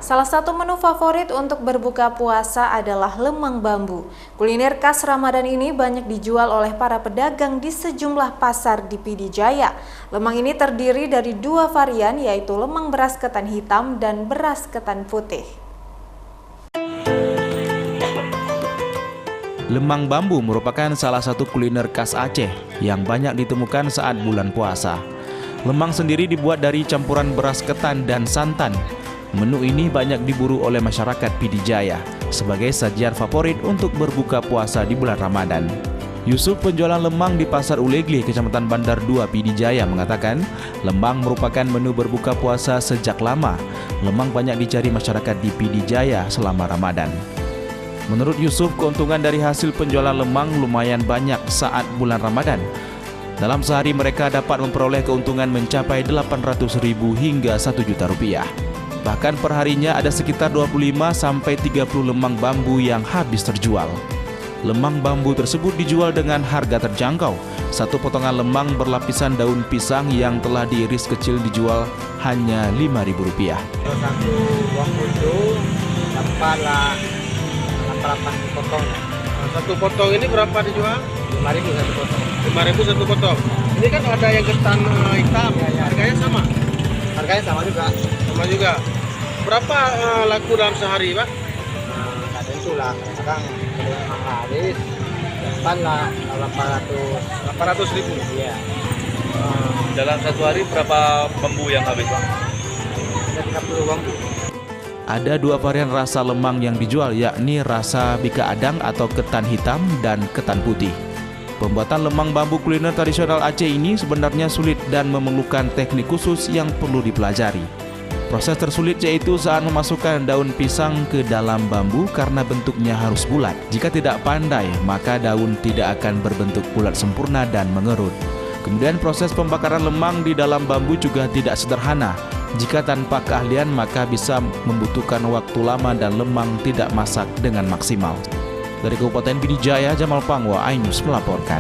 Salah satu menu favorit untuk berbuka puasa adalah lemang bambu. Kuliner khas Ramadan ini banyak dijual oleh para pedagang di sejumlah pasar di Pd Jaya. Lemang ini terdiri dari dua varian, yaitu lemang beras ketan hitam dan beras ketan putih. Lemang bambu merupakan salah satu kuliner khas Aceh yang banyak ditemukan saat bulan puasa. Lemang sendiri dibuat dari campuran beras ketan dan santan. Menu ini banyak diburu oleh masyarakat Pd Jaya sebagai sajian favorit untuk berbuka puasa di bulan Ramadan. Yusuf, penjualan lemang di Pasar Ulegli, Kecamatan Bandar 2, Pd Jaya, mengatakan lemang merupakan menu berbuka puasa sejak lama. Lemang banyak dicari masyarakat di Pd Jaya selama Ramadan. Menurut Yusuf, keuntungan dari hasil penjualan lemang lumayan banyak saat bulan Ramadan. Dalam sehari mereka dapat memperoleh keuntungan mencapai 800.000 hingga 1 juta rupiah. Bahkan perharinya ada sekitar 25-30 lemang bambu yang habis terjual. Lemang bambu tersebut dijual dengan harga terjangkau. Satu potongan lemang berlapisan daun pisang yang telah diiris kecil dijual hanya Rp5.000. Satu bambu itu dapatlah 8 potong. Satu potong ini berapa dijual? 5.000 satu potong. 5.000 satu potong. Ini kan ada yang ketan hitam, Ya. harganya sama? Harganya sama juga. Sama juga. Berapa laku dalam sehari, Pak? Nggak tentu lah. Kadang kalau memang habis, depan lah 800.000. Iya. Dalam satu hari berapa bambu yang habis, Pak? Ada 30 bambu. Ada dua varian rasa lemang yang dijual, yakni rasa bika adang atau ketan hitam dan ketan putih. Pembuatan lemang bambu kuliner tradisional Aceh ini sebenarnya sulit dan memerlukan teknik khusus yang perlu dipelajari. Proses tersulit yaitu saat memasukkan daun pisang ke dalam bambu karena bentuknya harus bulat. Jika tidak pandai, maka daun tidak akan berbentuk bulat sempurna dan mengerut. Kemudian proses pembakaran lemang di dalam bambu juga tidak sederhana. Jika tanpa keahlian maka bisa membutuhkan waktu lama dan lemang tidak masak dengan maksimal. Dari Kabupaten Pd Jaya, Jamal Pangwa, iNews melaporkan.